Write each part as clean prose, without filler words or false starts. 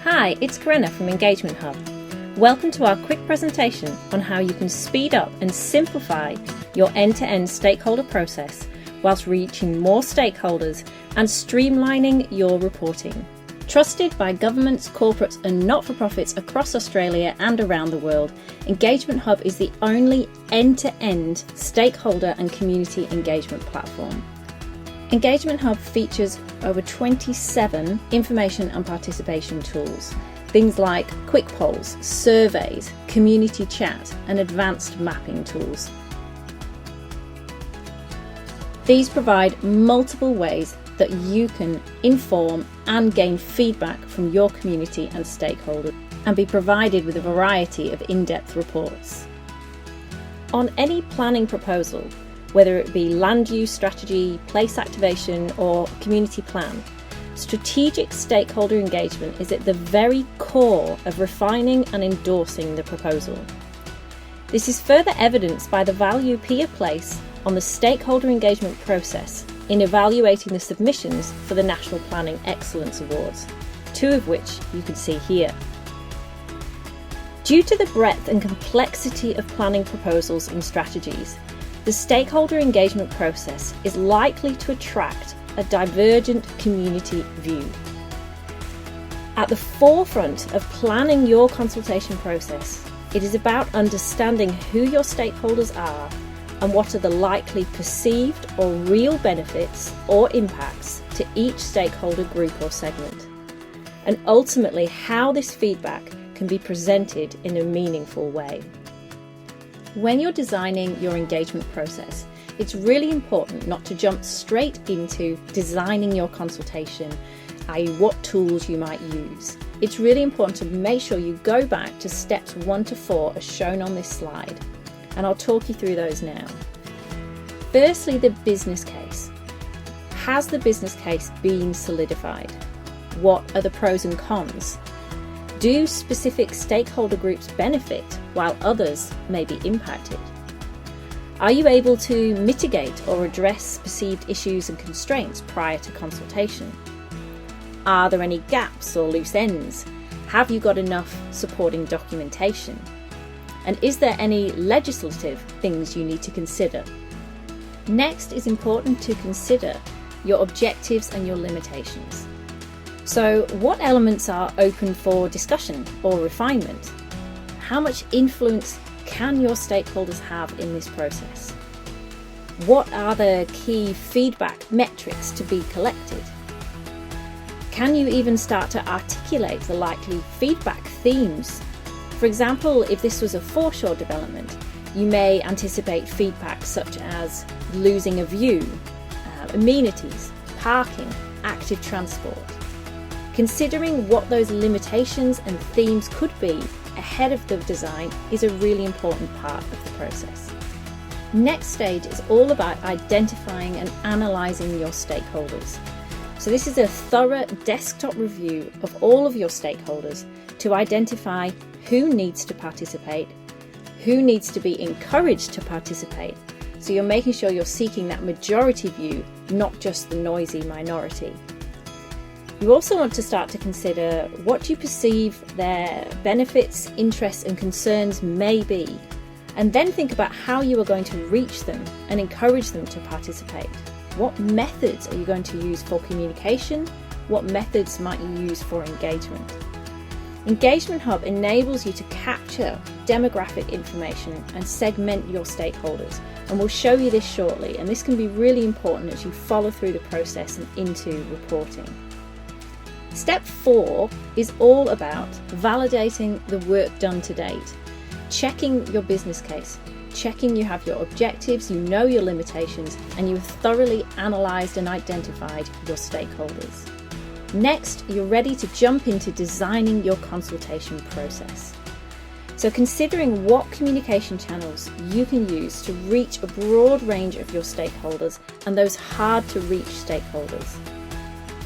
Hi, it's Karenna from Engagement Hub. Welcome to our quick presentation on how you can speed up and simplify your end-to-end stakeholder process whilst reaching more stakeholders and streamlining your reporting. Trusted by governments, corporates and not-for-profits across Australia and around the world, Engagement Hub is the only end-to-end stakeholder and community engagement platform. Engagement Hub features over 27 information and participation tools, things like quick polls, surveys, community chat and advanced mapping tools. These provide multiple ways that you can inform and gain feedback from your community and stakeholders and be provided with a variety of in-depth reports. On any planning proposal, whether it be land use strategy, place activation or community plan, strategic stakeholder engagement is at the very core of refining and endorsing the proposal. This is further evidenced by the value PIA place on the stakeholder engagement process in evaluating the submissions for the National Planning Excellence Awards, two of which you can see here. Due to the breadth and complexity of planning proposals and strategies, the stakeholder engagement process is likely to attract a divergent community view. At the forefront of planning your consultation process, it is about understanding who your stakeholders are and what are the likely perceived or real benefits or impacts to each stakeholder group or segment, and ultimately how this feedback can be presented in a meaningful way. When you're designing your engagement process, it's really important not to jump straight into designing your consultation, i.e. what tools you might use. It's really important to make sure you go back to steps 1 to 4 as shown on this slide, and I'll talk you through those now. Firstly, the business case. Has the business case been solidified? What are the pros and cons? Do specific stakeholder groups benefit while others may be impacted? Are you able to mitigate or address perceived issues and constraints prior to consultation? Are there any gaps or loose ends? Have you got enough supporting documentation? And is there any legislative things you need to consider? Next, it's important to consider your objectives and your limitations. So, what elements are open for discussion or refinement? How much influence can your stakeholders have in this process? What are the key feedback metrics to be collected? Can you even start to articulate the likely feedback themes? For example, if this was a foreshore development, you may anticipate feedback such as losing a view, amenities, parking, active transport. Considering what those limitations and themes could be ahead of the design is a really important part of the process. Next stage is all about identifying and analysing your stakeholders. So this is a thorough desktop review of all of your stakeholders to identify who needs to participate, who needs to be encouraged to participate. So you're making sure you're seeking that majority view, not just the noisy minority. You also want to start to consider what you perceive their benefits, interests and concerns may be, and then think about how you are going to reach them and encourage them to participate. What methods are you going to use for communication? What methods might you use for engagement? Engagement Hub enables you to capture demographic information and segment your stakeholders, and we'll show you this shortly, and this can be really important as you follow through the process and into reporting. Step 4 is all about validating the work done to date, checking your business case, checking you have your objectives, you know your limitations, and you've thoroughly analysed and identified your stakeholders. Next, you're ready to jump into designing your consultation process. So considering what communication channels you can use to reach a broad range of your stakeholders and those hard to reach stakeholders.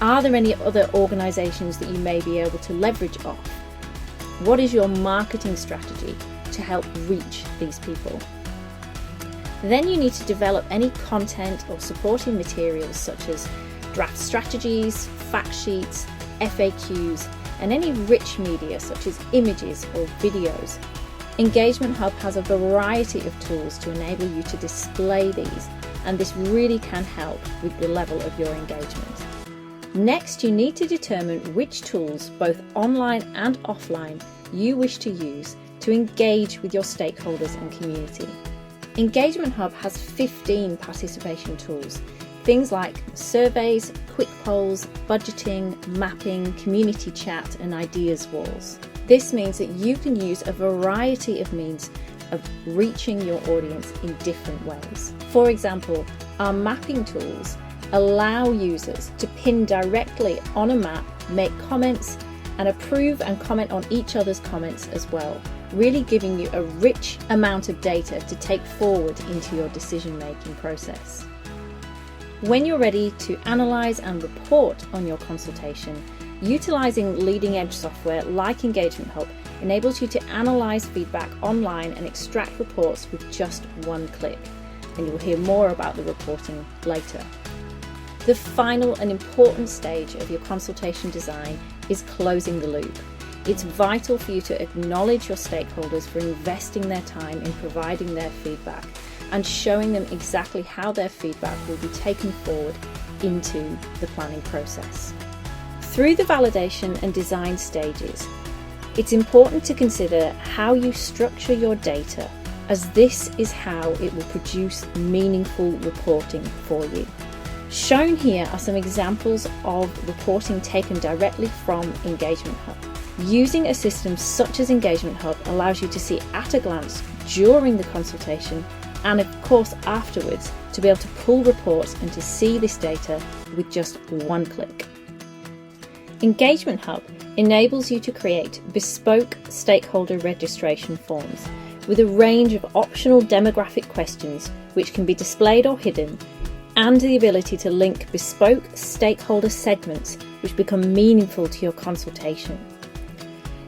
Are there any other organisations that you may be able to leverage off? What is your marketing strategy to help reach these people? Then you need to develop any content or supporting materials such as draft strategies, fact sheets, FAQs, and any rich media such as images or videos. Engagement Hub has a variety of tools to enable you to display these, and this really can help with the level of your engagement. Next, you need to determine which tools, both online and offline, you wish to use to engage with your stakeholders and community. Engagement Hub has 15 participation tools, things like surveys, quick polls, budgeting, mapping, community chat, and ideas walls. This means that you can use a variety of means of reaching your audience in different ways. For example, our mapping tools allow users to pin directly on a map, make comments, and approve and comment on each other's comments as well, really giving you a rich amount of data to take forward into your decision-making process. When you're ready to analyse and report on your consultation, utilising leading-edge software like Engagement Hub enables you to analyse feedback online and extract reports with just one click, and you'll hear more about the reporting later. The final and important stage of your consultation design is closing the loop. It's vital for you to acknowledge your stakeholders for investing their time in providing their feedback and showing them exactly how their feedback will be taken forward into the planning process. Through the validation and design stages, it's important to consider how you structure your data, as this is how it will produce meaningful reporting for you. Shown here are some examples of reporting taken directly from Engagement Hub. Using a system such as Engagement Hub allows you to see at a glance during the consultation and of course afterwards to be able to pull reports and to see this data with just one click. Engagement Hub enables you to create bespoke stakeholder registration forms with a range of optional demographic questions which can be displayed or hidden, and the ability to link bespoke stakeholder segments which become meaningful to your consultation.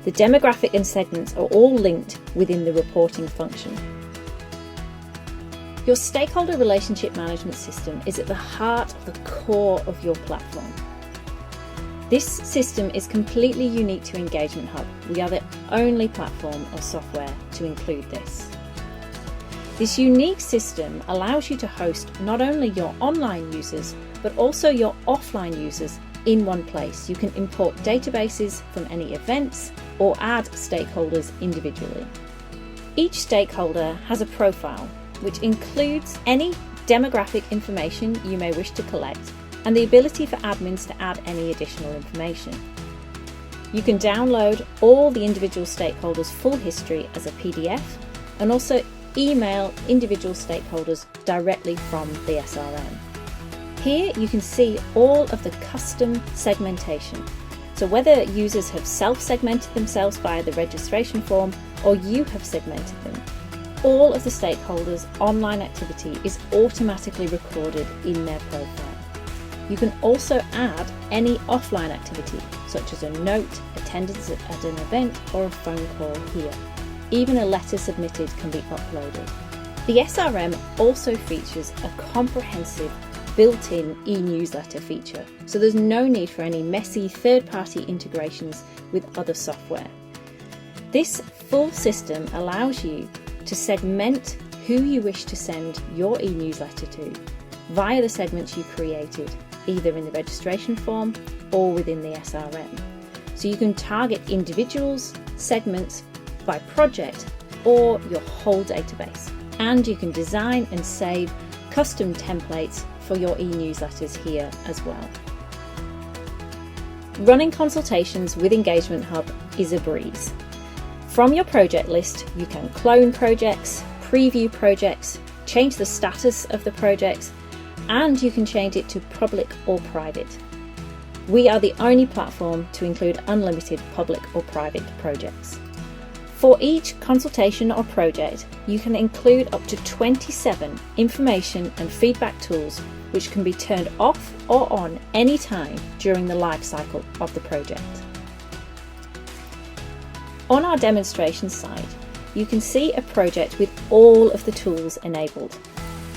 The demographic and segments are all linked within the reporting function. Your stakeholder relationship management system is at the heart of the core of your platform. This system is completely unique to Engagement Hub. We are the only platform or software to include this. This unique system allows you to host not only your online users, but also your offline users in one place. You can import databases from any events or add stakeholders individually. Each stakeholder has a profile, which includes any demographic information you may wish to collect and the ability for admins to add any additional information. You can download all the individual stakeholders' full history as a PDF and also email individual stakeholders directly from the SRM. Here you can see all of the custom segmentation. So whether users have self-segmented themselves via the registration form or you have segmented them, all of the stakeholders' online activity is automatically recorded in their profile. You can also add any offline activity, such as a note, attendance at an event, or a phone call here. Even a letter submitted can be uploaded. The SRM also features a comprehensive built-in e-newsletter feature, so there's no need for any messy third-party integrations with other software. This full system allows you to segment who you wish to send your e-newsletter to via the segments you created, either in the registration form or within the SRM. So you can target individuals, segments, by project, or your whole database. And you can design and save custom templates for your e-newsletters here as well. Running consultations with Engagement Hub is a breeze. From your project list, you can clone projects, preview projects, change the status of the projects, and you can change it to public or private. We are the only platform to include unlimited public or private projects. For each consultation or project, you can include up to 27 information and feedback tools which can be turned off or on anytime during the life cycle of the project. On our demonstration site, you can see a project with all of the tools enabled.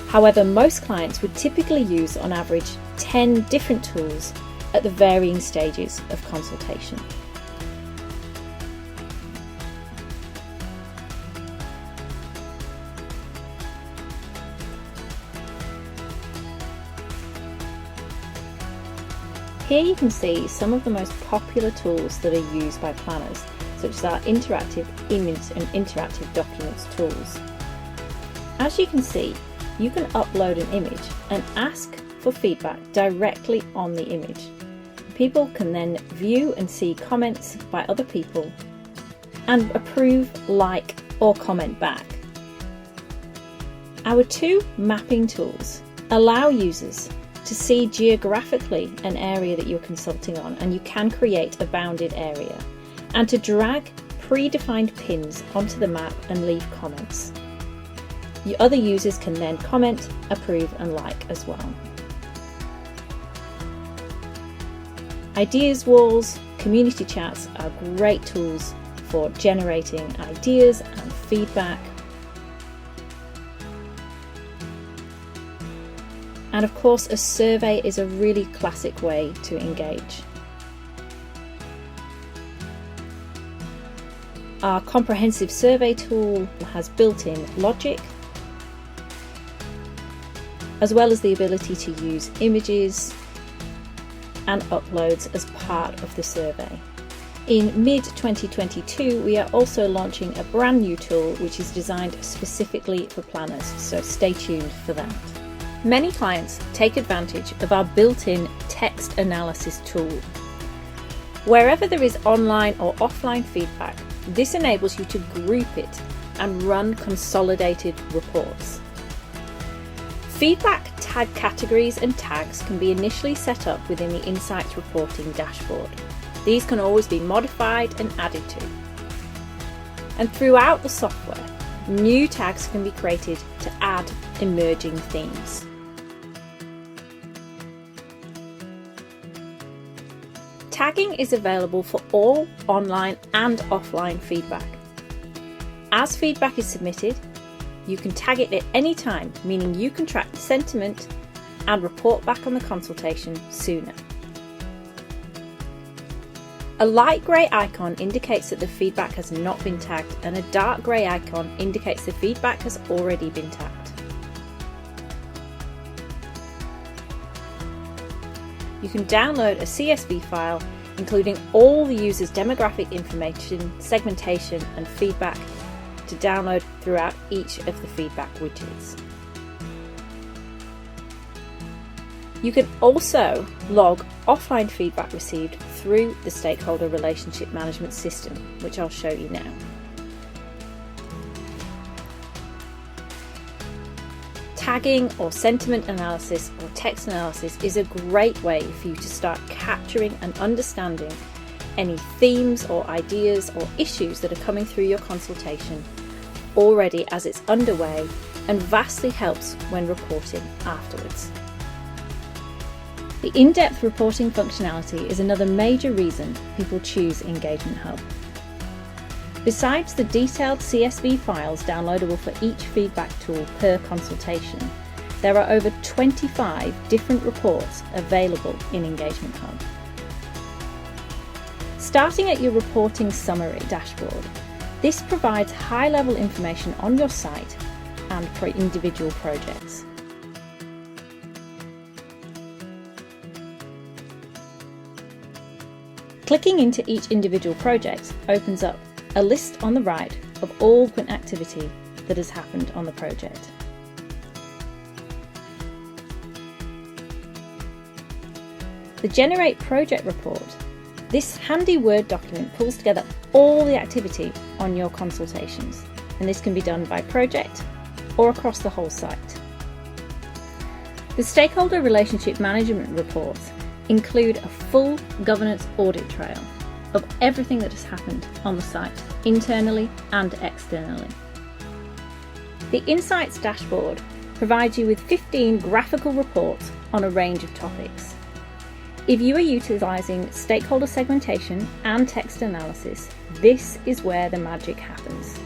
However, most clients would typically use on average 10 different tools at the varying stages of consultation. Here you can see some of the most popular tools that are used by planners, such as our interactive image and interactive documents tools. As you can see, you can upload an image and ask for feedback directly on the image. People can then view and see comments by other people and approve, like, or comment back. Our two mapping tools allow users to see geographically an area that you're consulting on, and you can create a bounded area, and to drag predefined pins onto the map and leave comments. Other users can then comment, approve and like as well. Ideas walls, community chats are great tools for generating ideas and feedback. And of course, a survey is a really classic way to engage. Our comprehensive survey tool has built-in logic, as well as the ability to use images and uploads as part of the survey. In mid-2022, we are also launching a brand new tool which is designed specifically for planners, so stay tuned for that. Many clients take advantage of our built-in text analysis tool. Wherever there is online or offline feedback, this enables you to group it and run consolidated reports. Feedback tag categories and tags can be initially set up within the Insights reporting dashboard. These can always be modified and added to. And throughout the software, new tags can be created to add emerging themes. Tagging is available for all online and offline feedback. As feedback is submitted, you can tag it at any time, meaning you can track the sentiment and report back on the consultation sooner. A light grey icon indicates that the feedback has not been tagged, and a dark grey icon indicates the feedback has already been tagged. You can download a CSV file including all the user's demographic information, segmentation and feedback to download throughout each of the feedback widgets. You can also log offline feedback received through the Stakeholder Relationship Management system, which I'll show you now. Tagging or sentiment analysis or text analysis is a great way for you to start capturing and understanding any themes or ideas or issues that are coming through your consultation already as it's underway, and vastly helps when reporting afterwards. The in-depth reporting functionality is another major reason people choose Engagement Hub. Besides the detailed CSV files downloadable for each feedback tool per consultation, there are over 25 different reports available in Engagement Hub. Starting at your reporting summary dashboard, this provides high-level information on your site and for individual projects. Clicking into each individual project opens up a list on the right of all the activity that has happened on the project. The Generate Project Report. This handy Word document pulls together all the activity on your consultations, and this can be done by project or across the whole site. The Stakeholder Relationship Management reports include a full governance audit trail of everything that has happened on the site, internally and externally. The Insights dashboard provides you with 15 graphical reports on a range of topics. If you are utilising stakeholder segmentation and text analysis, this is where the magic happens.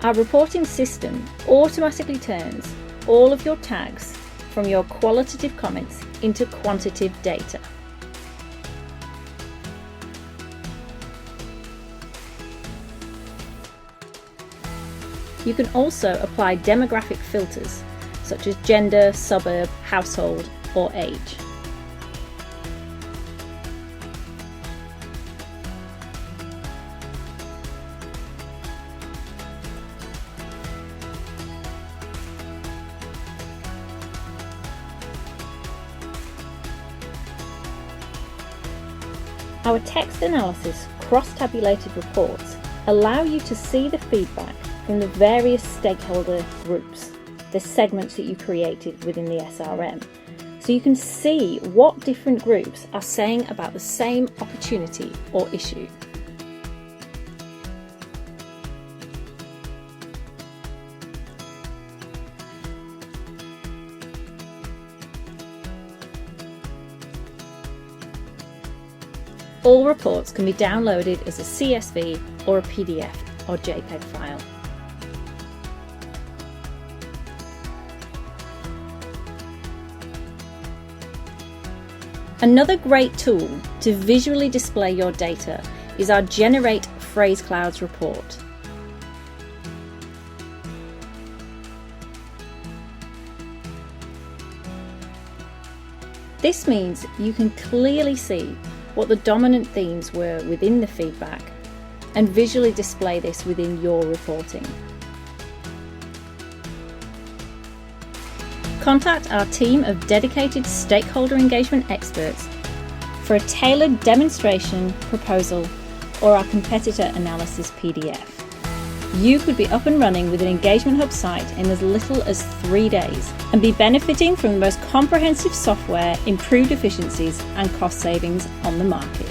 Our reporting system automatically turns all of your tags from your qualitative comments into quantitative data. You can also apply demographic filters such as gender, suburb, household or age. Our text analysis cross-tabulated reports allow you to see the feedback from the various stakeholder groups, the segments that you created within the SRM. So you can see what different groups are saying about the same opportunity or issue. All reports can be downloaded as a CSV or a PDF or JPEG file. Another great tool to visually display your data is our Generate Phrase Clouds report. This means you can clearly see what the dominant themes were within the feedback and visually display this within your reporting. Contact our team of dedicated stakeholder engagement experts for a tailored demonstration, proposal, or our competitor analysis PDF. You could be up and running with an Engagement Hub site in as little as 3 days and be benefiting from the most comprehensive software, improved efficiencies and cost savings on the market.